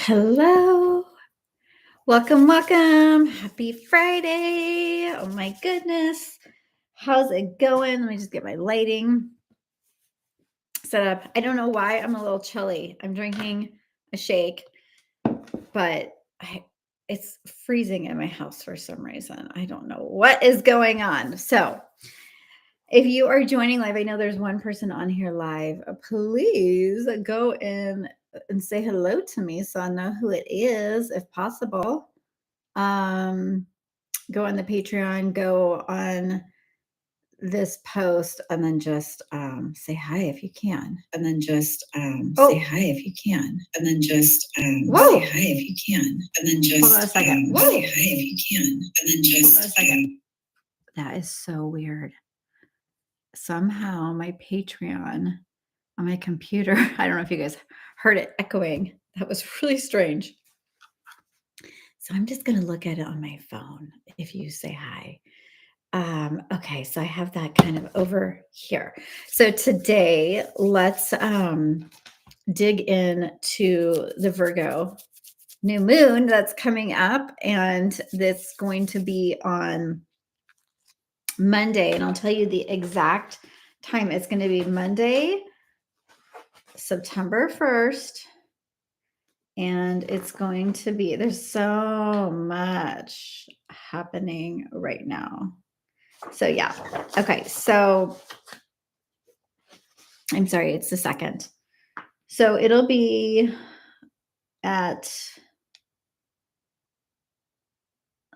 Hello. Welcome, welcome. Happy Friday. Oh my goodness. How's it going? Let me just get my lighting set up. I don't know why I'm a little chilly. I'm drinking a shake, but it's freezing in my house for some reason. I don't know what is going on. So, if you are joining live, I know there's one person on here live. Please go in and say hello to me so I know who it is if possible. um Go on the Patreon, go on this post, and then just say hi if you can, and then just say hi if you can, and then just say hi if you can, and then just hold on a second. Say hi if you can, and then just hold on a second. That is so weird. Somehow my Patreon on my computer, I don't know if you guys heard it echoing. That was really strange. So I'm just going to look at it on my phone if you say hi. Okay, so I have that kind of over here. So today, let's dig into the Virgo new moon that's coming up, and that's going to be on Monday. And I'll tell you the exact time. It's going to be Monday, September 1st. And it's going to be, there's so much happening right now. So, yeah. Okay. So, I'm sorry, it's the second. So, it'll be at,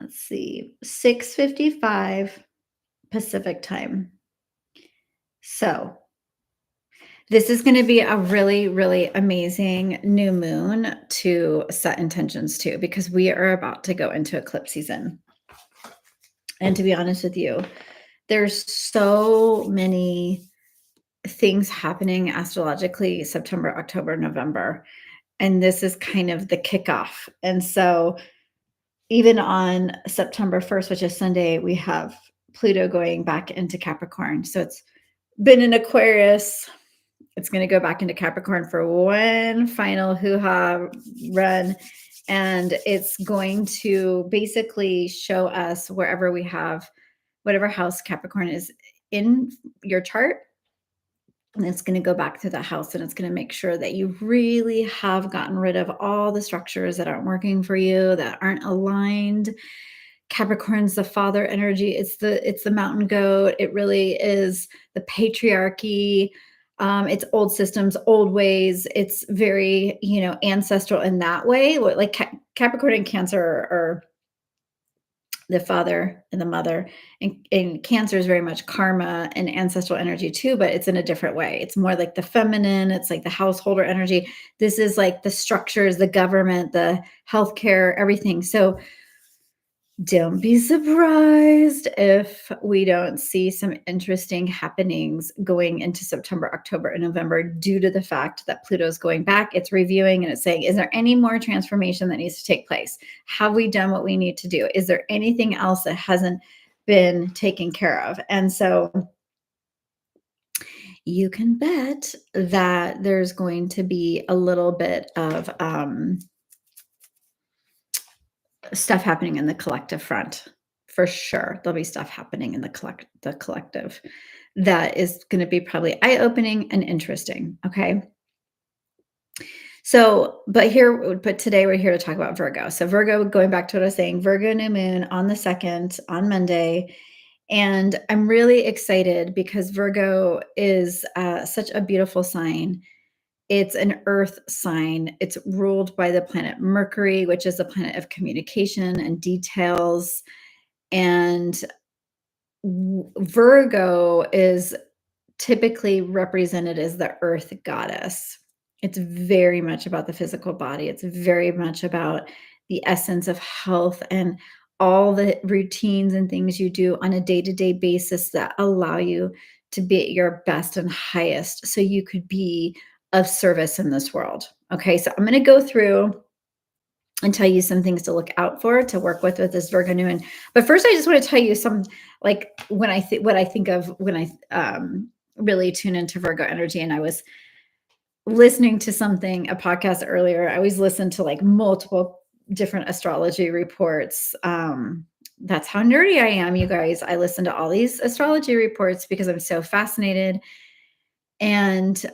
let's see, 6:55 Pacific time. So, this is going to be a really, really amazing new moon to set intentions to, because we are about to go into eclipse season. And to be honest with you, there's so many things happening astrologically September, October, November. And this is kind of the kickoff. And so even on September 1st, which is Sunday, we have Pluto going back into Capricorn. So it's been in Aquarius. It's going to go back into Capricorn for one final hoo-ha run. And it's going to basically show us wherever we have, whatever house Capricorn is in your chart. And it's going to go back to that house, and it's going to make sure that you really have gotten rid of all the structures that aren't working for you, that aren't aligned. Capricorn's the father energy. It's the mountain goat. It really is the patriarchy. It's old systems, old ways. It's very, ancestral in that way. Like Capricorn and Cancer are the father and the mother, and Cancer is very much karma and ancestral energy too, but it's in a different way. It's more like the feminine. It's like the householder energy. This is like the structures, the government, the healthcare, everything. So don't be surprised if we don't see some interesting happenings going into September, October, and November, due to the fact that Pluto's going back. It's reviewing and it's saying, is there any more transformation that needs to take place? Have we done what we need to do? Is there anything else that hasn't been taken care of? And so you can bet that there's going to be a little bit of stuff happening in the collective front. For sure, there'll be stuff happening in the collective that is going to be probably eye-opening and interesting. Okay. So, but today we're here to talk about Virgo. So Virgo, going back to what I was saying, Virgo new moon on the 2nd, on Monday. And I'm really excited because Virgo is such a beautiful sign. It's an earth sign. It's ruled by the planet Mercury, which is a planet of communication and details. And Virgo is typically represented as the earth goddess. It's very much about the physical body. It's very much about the essence of health and all the routines and things you do on a day-to-day basis that allow you to be at your best and highest so you could be of service in this world. Okay, so I'm going to go through and tell you some things to look out for, to work with this Virgo new moon. But first, I just want to tell you some, like, when what I think of when I really tune into Virgo energy. And I was listening to a podcast earlier. I always listen to like multiple different astrology reports. That's how nerdy I am, you guys. I listen to all these astrology reports because I'm so fascinated. And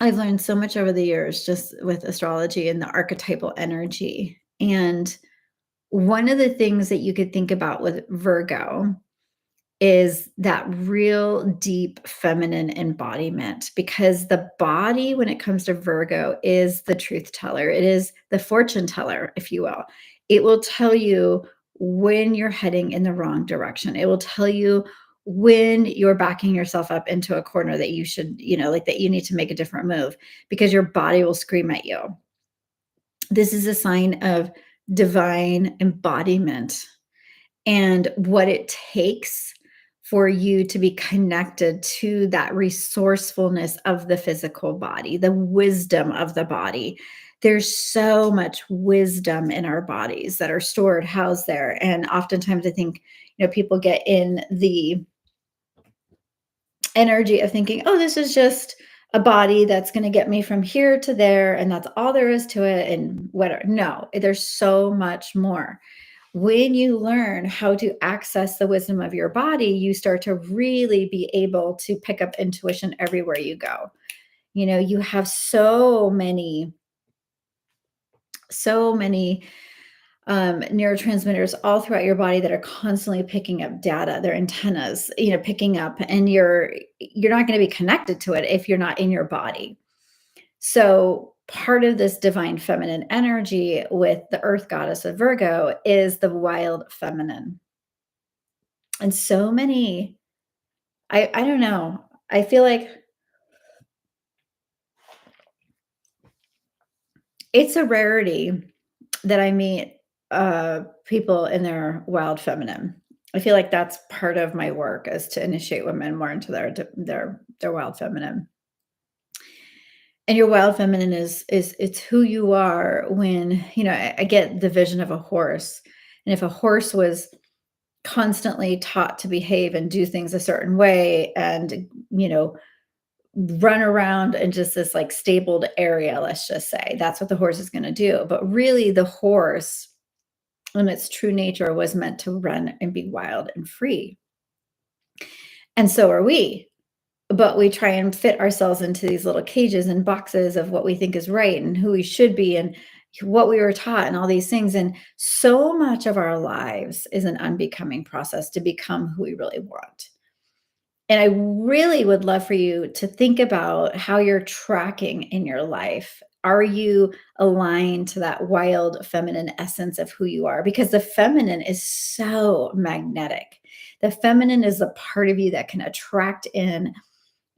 I've learned so much over the years just with astrology and the archetypal energy. And one of the things that you could think about with Virgo is that real deep feminine embodiment, because the body, when it comes to Virgo, is the truth teller. It is the fortune teller, if you will. It will tell you when you're heading in the wrong direction. It will tell you when you're backing yourself up into a corner that you should, like that you need to make a different move, because your body will scream at you. This is a sign of divine embodiment and what it takes for you to be connected to that resourcefulness of the physical body, the wisdom of the body. There's so much wisdom in our bodies that are stored, housed there. And oftentimes I think, people get in the energy of thinking, oh, this is just a body that's going to get me from here to there. And that's all there is to it. And whatever. No, there's so much more. When you learn how to access the wisdom of your body, you start to really be able to pick up intuition everywhere you go. You have so many neurotransmitters all throughout your body that are constantly picking up data. They're antennas, picking up, and you're not going to be connected to it if you're not in your body. So part of this divine feminine energy with the earth goddess of Virgo is the wild feminine. And so many, I don't know. I feel like it's a rarity that I meet people in their wild feminine. I feel like that's part of my work, is to initiate women more into their wild feminine. And your wild feminine is it's who you are when, I get the vision of a horse. And if a horse was constantly taught to behave and do things a certain way and, run around in just this like stabled area, let's just say, that's what the horse is going to do. But really, the horse, in its true nature, was meant to run and be wild and free. And so are we. But we try and fit ourselves into these little cages and boxes of what we think is right and who we should be and what we were taught and all these things. And so much of our lives is an unbecoming process to become who we really want. And I really would love for you to think about how you're tracking in your life. Are you aligned to that wild feminine essence of who you are? Because the feminine is so magnetic. The feminine is the part of you that can attract in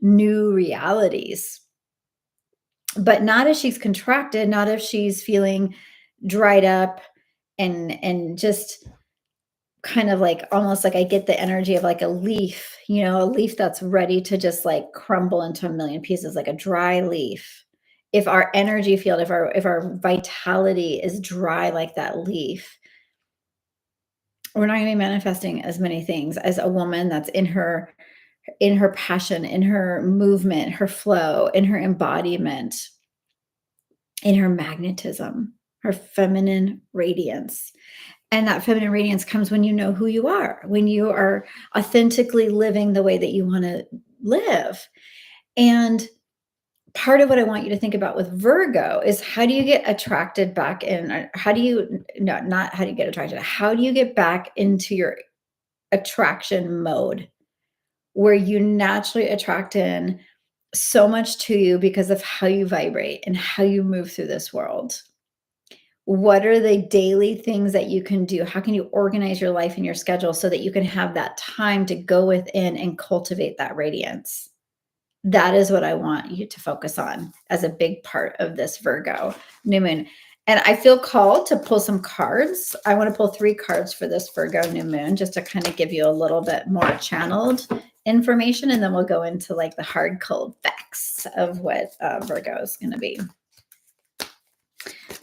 new realities, but not if she's contracted, not if she's feeling dried up and just kind of like, almost like, I get the energy of like a leaf, a leaf that's ready to just like crumble into a million pieces, like a dry leaf. If our energy field, if our vitality is dry like that leaf, we're not going to be manifesting as many things as a woman that's in her passion, in her movement, her flow, in her embodiment, in her magnetism, her feminine radiance. And that feminine radiance comes when you know who you are, when you are authentically living the way that you want to live. And part of what I want you to think about with Virgo is, how do you get attracted back in? How do you, no, not how do you get attracted? How do you get back into your attraction mode where you naturally attract in so much to you because of how you vibrate and how you move through this world? What are the daily things that you can do? How can you organize your life and your schedule so that you can have that time to go within and cultivate that radiance? That is what I want you to focus on as a big part of this Virgo new moon. And I feel called to pull some cards. I want to pull 3 cards for this Virgo new moon, just to kind of give you a little bit more channeled information. And then we'll go into like the hard, cold facts of what Virgo is going to be.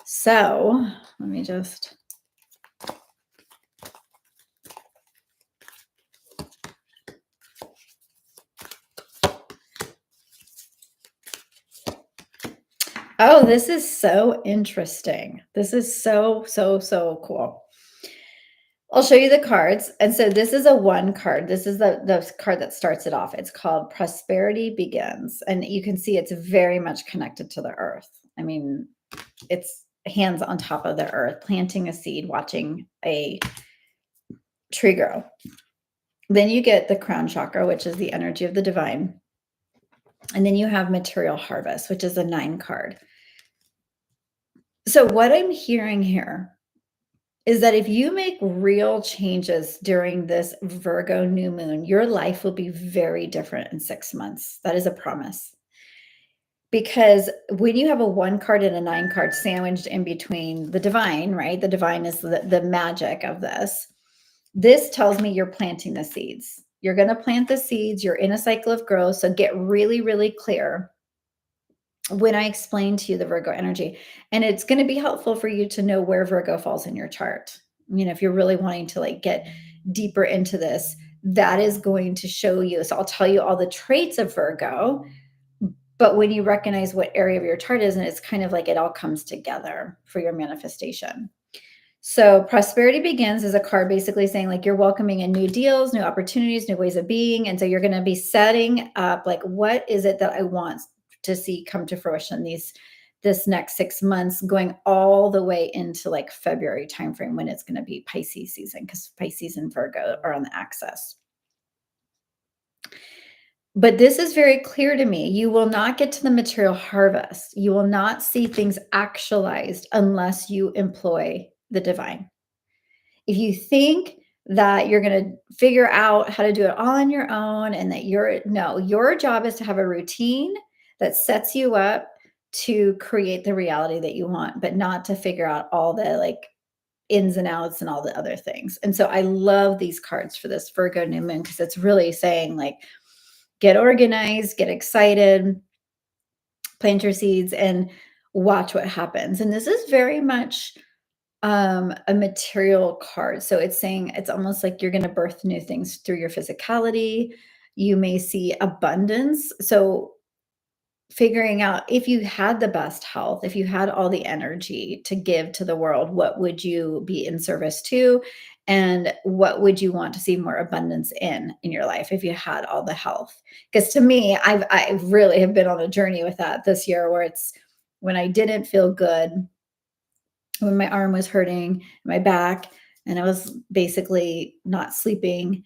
So let me just. Oh, this is so interesting. This is so, so, so cool. I'll show you the cards. And so this is a one card. This is the card that starts it off. It's called Prosperity Begins. And you can see it's very much connected to the earth. I mean, it's hands on top of the earth, planting a seed, watching a tree grow. Then you get the crown chakra, which is the energy of the divine. And then you have material harvest, which is a 9 card. So what I'm hearing here is that if you make real changes during this Virgo new moon, your life will be very different in 6 months. That is a promise. Because when you have a 1 card and a 9 card sandwiched in between the divine, right? The divine is the magic of this. This tells me you're planting the seeds. You're going to plant the seeds. You're in a cycle of growth. So get really, really clear when I explain to you the Virgo energy. And it's going to be helpful for you to know where Virgo falls in your chart. You know, if you're really wanting to like get deeper into this, that is going to show you. So I'll tell you all the traits of Virgo, but when you recognize what area of your chart is, and it's kind of like it all comes together for your manifestation. So prosperity begins is a card basically saying like you're welcoming in new deals, new opportunities, new ways of being. And so you're going to be setting up like, what is it that I want to see come to fruition this next 6 months, going all the way into like February timeframe when it's going to be Pisces season, because Pisces and Virgo are on the axis. But this is very clear to me. You will not get to the material harvest. You will not see things actualized unless you employ the divine. If you think that you're going to figure out how to do it all on your own and that your job is to have a routine that sets you up to create the reality that you want, but not to figure out all the like ins and outs and all the other things. And so I love these cards for this Virgo new moon because it's really saying like, get organized, get excited, plant your seeds, and watch what happens. And this is very much a material card. So it's saying it's almost like you're going to birth new things through your physicality. You may see abundance. So figuring out if you had the best health, if you had all the energy to give to the world, what would you be in service to? And what would you want to see more abundance in your life if you had all the health? Because to me, I really have been on a journey with that this year where it's when I didn't feel good, when my arm was hurting, my back, and I was basically not sleeping,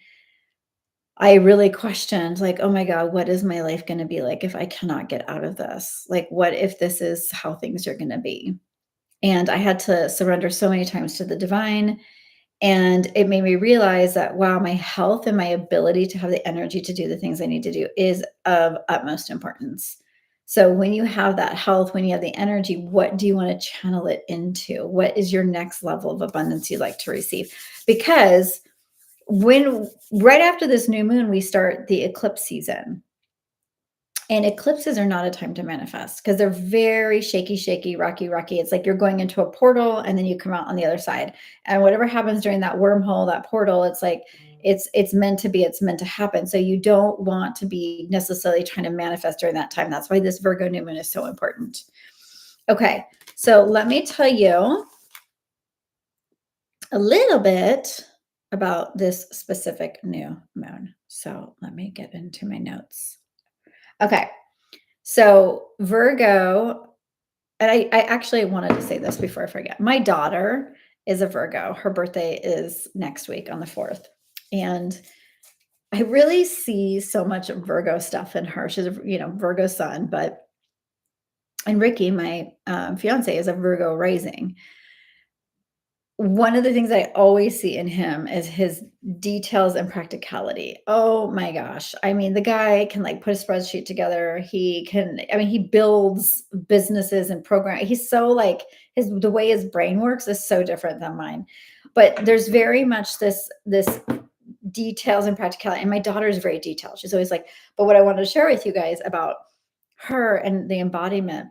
I really questioned, like, oh my God, what is my life going to be like if I cannot get out of this? Like, what if this is how things are going to be? And I had to surrender so many times to the divine. And it made me realize that, wow, my health and my ability to have the energy to do the things I need to do is of utmost importance. So when you have that health, when you have the energy, what do you want to channel it into? What is your next level of abundance you'd like to receive? Because when right after this new moon, we start the eclipse season. And eclipses are not a time to manifest because they're very shaky, rocky. It's like you're going into a portal and then you come out on the other side. And whatever happens during that wormhole, that portal, it's like it's meant to be, it's meant to happen. So you don't want to be necessarily trying to manifest during that time. That's why this Virgo new moon is so important. Okay, so let me tell you a little bit about this specific new moon. So let me get into my notes. Okay. So Virgo, and I actually wanted to say this before I forget. My daughter is a Virgo. Her birthday is next week on the 4th. And I really see so much Virgo stuff in her. She's a, Virgo sun, and Ricky, my fiance, is a Virgo rising. One of the things I always see in him is his details and practicality. Oh my gosh. I mean, the guy can like put a spreadsheet together. He builds businesses and program. He's so like the way his brain works is so different than mine. But there's very much this details and practicality. And my daughter is very detailed. She's always like, but what I wanted to share with you guys about her and the embodiment,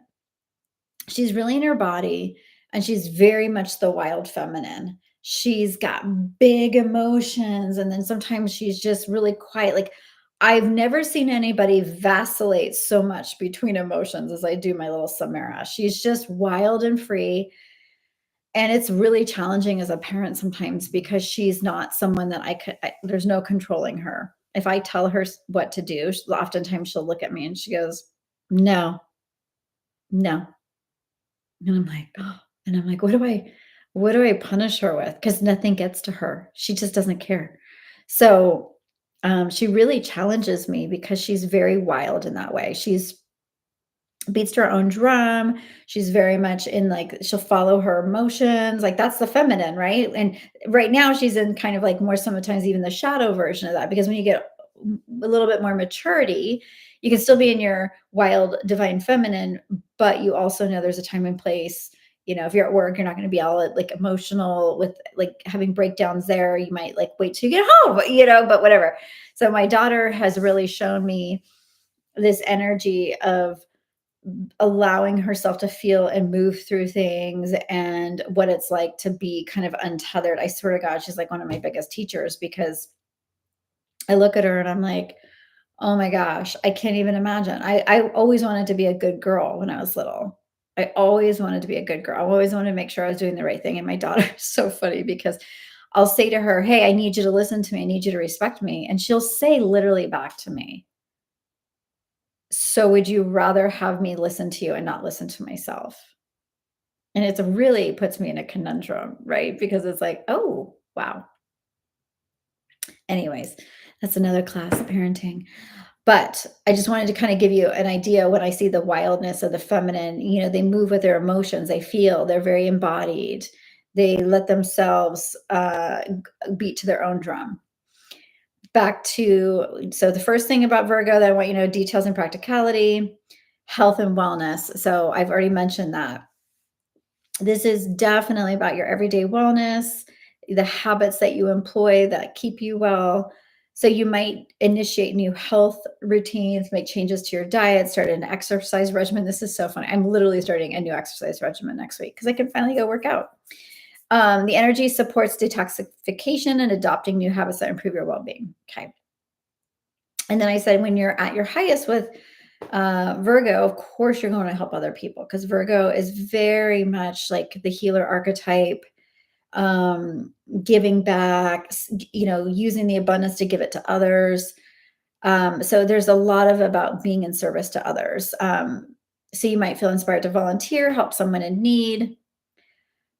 she's really in her body and she's very much the wild feminine. She's got big emotions and then sometimes she's just really quiet. Like I've never seen anybody vacillate so much between emotions as I do my little Samara. She's just wild and free. And it's really challenging as a parent sometimes because she's not someone that there's no controlling her. If I tell her what to do, oftentimes she'll look at me and she goes, no, no. And I'm like, oh, and I'm like, what do I punish her with? Because nothing gets to her. She just doesn't care. So she really challenges me because she's very wild in that way. She's beats to her own drum. She's very much in like she'll follow her emotions. Like that's the feminine, right? And right now she's in kind of like more sometimes even the shadow version of that because when you get a little bit more maturity, you can still be in your wild divine feminine, but you also know there's a time and place. You know, if you're at work, you're not going to be all like emotional with like having breakdowns there. You might like wait till you get home, but whatever. So my daughter has really shown me this energy of allowing herself to feel and move through things and what it's like to be kind of untethered. I swear to God, she's like one of my biggest teachers because I look at her and I'm like, oh my gosh, I can't even imagine. I always wanted to be a good girl when I was little. I always wanted to be a good girl. I always wanted to make sure I was doing the right thing. And my daughter is so funny because I'll say to her, hey, I need you to listen to me. I need you to respect me. And she'll say literally back to me, so would you rather have me listen to you and not listen to myself? And it's really puts me in a conundrum, right? Because it's like, oh, wow. Anyways, that's another class, parenting. But I just wanted to kind of give you an idea when I see the wildness of the feminine, they move with their emotions, they feel, they're very embodied. They let themselves beat to their own drum. Back to, so the first thing about Virgo that I want you to know, details and practicality, health and wellness. So I've already mentioned that. This is definitely about your everyday wellness, the habits that you employ that keep you well. So you might initiate new health routines, make changes to your diet, start an exercise regimen. This is so funny. I'm literally starting a new exercise regimen next week because I can finally go work out. The energy supports detoxification and adopting new habits that improve your well-being. Okay. And then I said, when you're at your highest with Virgo, of course, you're going to help other people because Virgo is very much like the healer archetype, um, giving back, using the abundance to give it to others. So there's a lot of about being in service to others. So you might feel inspired to volunteer, help someone in need,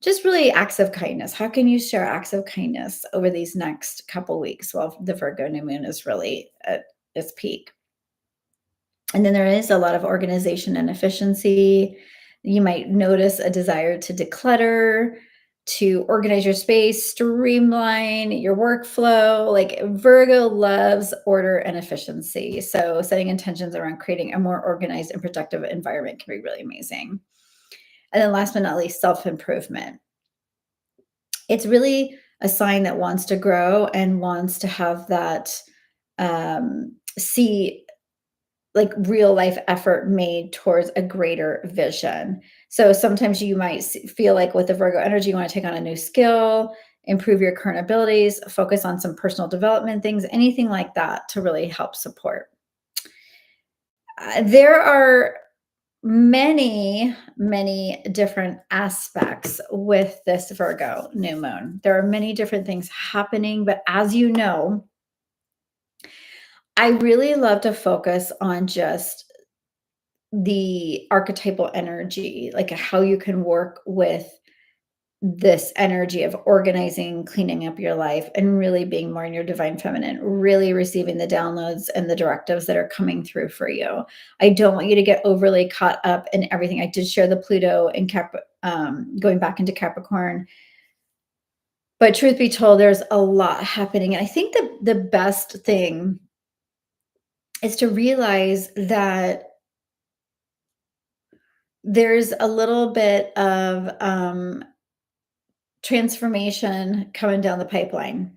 just really acts of kindness. How can you share acts of kindness over these next couple weeks while the Virgo new moon is really at its peak? And then there is a lot of organization and efficiency. You might notice a desire to declutter, to organize your space, streamline your workflow. Like Virgo loves order and efficiency. So setting intentions around creating a more organized and productive environment can be really amazing. And then last but not least, self-improvement. It's really a sign that wants to grow and wants to have that see like real life effort made towards a greater vision. So sometimes you might feel like with the Virgo energy, you want to take on a new skill, improve your current abilities, focus on some personal development things, anything like that to really help support. There are many, many different aspects with this Virgo new moon. There are many different things happening, but as you know, I really love to focus on just the archetypal energy, like how you can work with this energy of organizing, cleaning up your life, and really being more in your divine feminine, really receiving the downloads and the directives that are coming through for you. I don't want you to get overly caught up in everything. I did share the Pluto in going back into Capricorn. But truth be told, there's a lot happening. And I think the best thing is to realize that there's a little bit of transformation coming down the pipeline.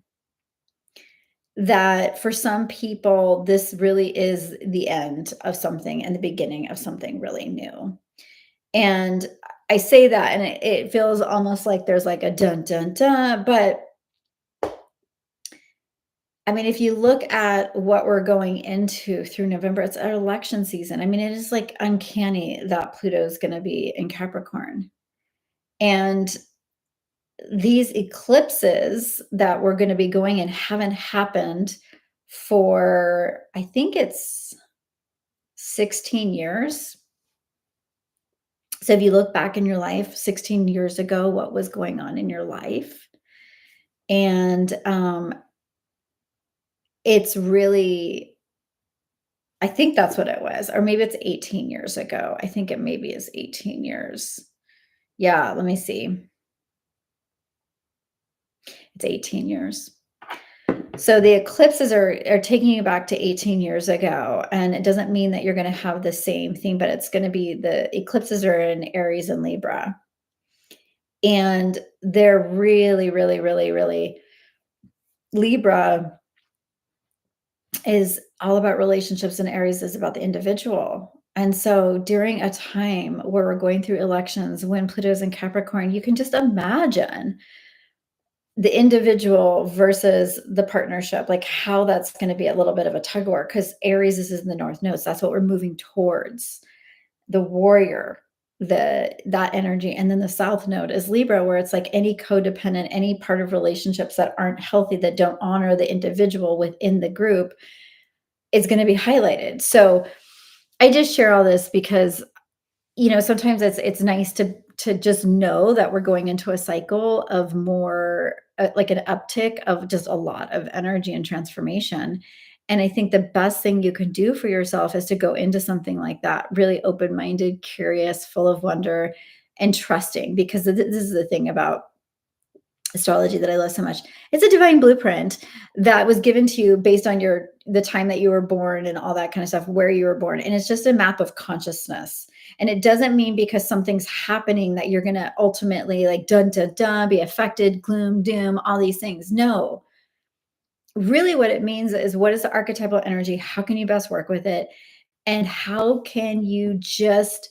That for some people, this really is the end of something and the beginning of something really new. And I say that, and it feels almost like there's like a dun dun dun, but I mean, if you look at what we're going into through November, it's our election season. I mean, it is like uncanny that Pluto's going to be in Capricorn. And these eclipses that we're going to be going in haven't happened for, I think it's 16 years. So if you look back in your life 16 years ago, what was going on in your life? And it's really, I think that's what it was, or maybe it's 18 years ago. I think it maybe is 18 years. Yeah, let me see. It's 18 years. So the eclipses are taking you back to 18 years ago, and it doesn't mean that you're going to have the same thing, but it's going to be the eclipses are in Aries and Libra, and they're really, really, really, really Libra is all about relationships, and Aries is about the individual. And so during a time where we're going through elections, when Pluto's in Capricorn, you can just imagine the individual versus the partnership, like how that's going to be a little bit of a tug of war because Aries is in the North Node. So that's what we're moving towards. The warrior, that energy. And then the South Node is Libra, where it's like any codependent, any part of relationships that aren't healthy, that don't honor the individual within the group is going to be highlighted. So I just share all this because sometimes it's nice to just know that we're going into a cycle of more like an uptick of just a lot of energy and transformation. And I think the best thing you can do for yourself is to go into something like that really open-minded, curious, full of wonder, and trusting, because this is the thing about astrology that I love so much. It's a divine blueprint that was given to you based on the time that you were born and all that kind of stuff, where you were born. And it's just a map of consciousness. And it doesn't mean because something's happening that you're going to ultimately like dun dun dun be affected, gloom, doom, all these things. No. Really what it means is, what is the archetypal energy? How can you best work with it? And how can you just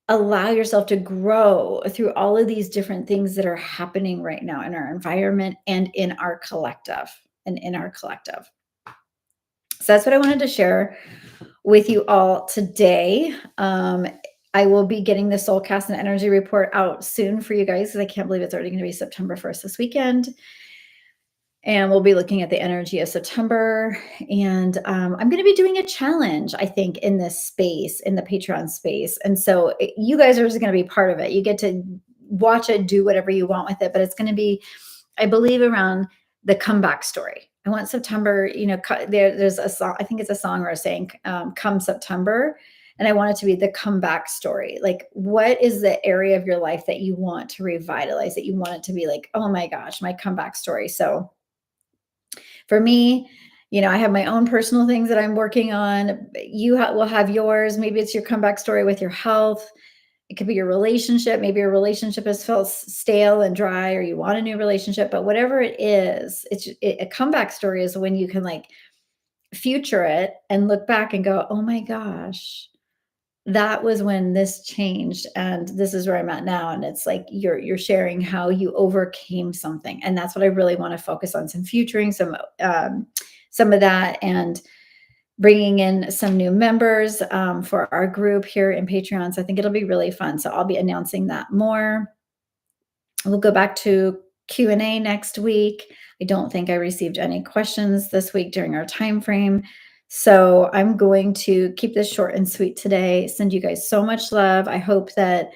allow yourself to grow through all of these different things that are happening right now in our environment and in our collective. So that's what I wanted to share with you all today. I will be getting the Soulcast and Energy Report out soon for you guys, because I can't believe it's already going to be September 1st this weekend. And we'll be looking at the energy of September. And I'm going to be doing a challenge, I think, in this space, in the Patreon space. And so you guys are just going to be part of it. You get to watch it, do whatever you want with it. But it's going to be, I believe, around the comeback story. I want September, there's a song, I think it's a song or a saying, come September. And I want it to be the comeback story. Like, what is the area of your life that you want to revitalize, that you want it to be like, oh my gosh, my comeback story. So for me, I have my own personal things that I'm working on. You will have yours. Maybe it's your comeback story with your health. It could be your relationship. Maybe your relationship has felt stale and dry, or you want a new relationship. But whatever it is, a comeback story is when you can like future it and look back and go, oh my gosh, that was when this changed, and this is where I'm at now. And it's like you're sharing how you overcame something, and that's what I really want to focus on. Some futuring, some of that, and bringing in some new members for our group here in Patreon. So I think it'll be really fun. So I'll be announcing that more. We'll go back to Q&A next week. I don't think I received any questions this week during our time frame. So I'm going to keep this short and sweet today. Send you guys so much love. I hope that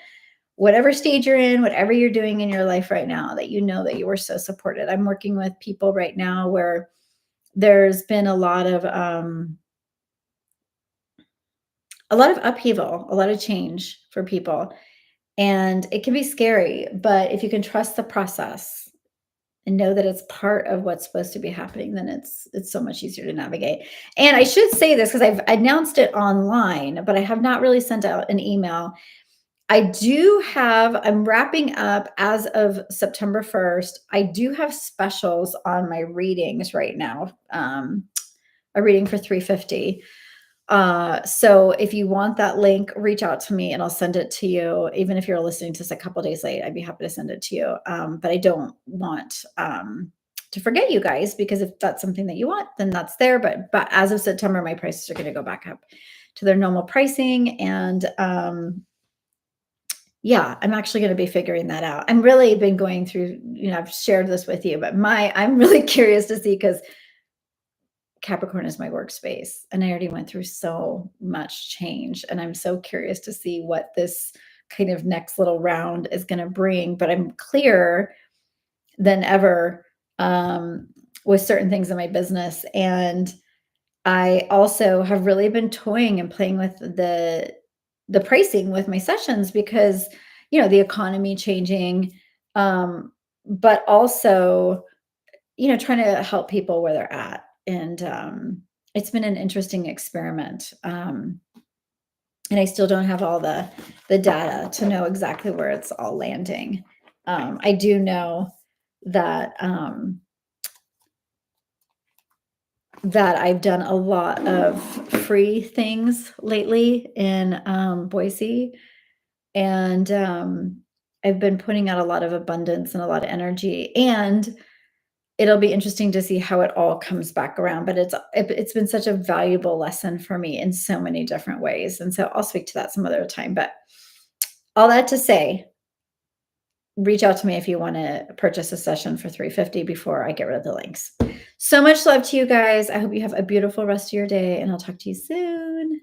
whatever stage you're in, whatever you're doing in your life right now, that you know that you were so supported. I'm working with people right now where there's been a lot of upheaval, a lot of change for people. And it can be scary, but if you can trust the process and know that it's part of what's supposed to be happening, then it's so much easier to navigate. And I should say this because I've announced it online, but I have not really sent out an email. I'm wrapping up as of September 1st. I do have specials on my readings right now. A reading for $350. So if you want that link, reach out to me and I'll send it to you. Even if you're listening to this a couple days late, I'd be happy to send it to you. But I don't want to forget you guys, because if that's something that you want, then that's there. But as of September, my prices are going to go back up to their normal pricing. And yeah, I'm actually going to be figuring that out. I'm really been going through, I've shared this with you, but I'm really curious to see, because Capricorn is my workspace, and I already went through so much change, and I'm so curious to see what this kind of next little round is going to bring. But I'm clearer than ever with certain things in my business, and I also have really been toying and playing with the pricing with my sessions, because the economy changing, but also trying to help people where they're at. And it's been an interesting experiment. And I still don't have all the data to know exactly where it's all landing. I do know that that I've done a lot of free things lately in Boise, and I've been putting out a lot of abundance and a lot of energy, and it'll be interesting to see how it all comes back around. But it's been such a valuable lesson for me in so many different ways, and so I'll speak to that some other time. But all that to say, reach out to me if you want to purchase a session for $350 before I get rid of the links. So much love to you guys. I hope you have a beautiful rest of your day, and I'll talk to you soon.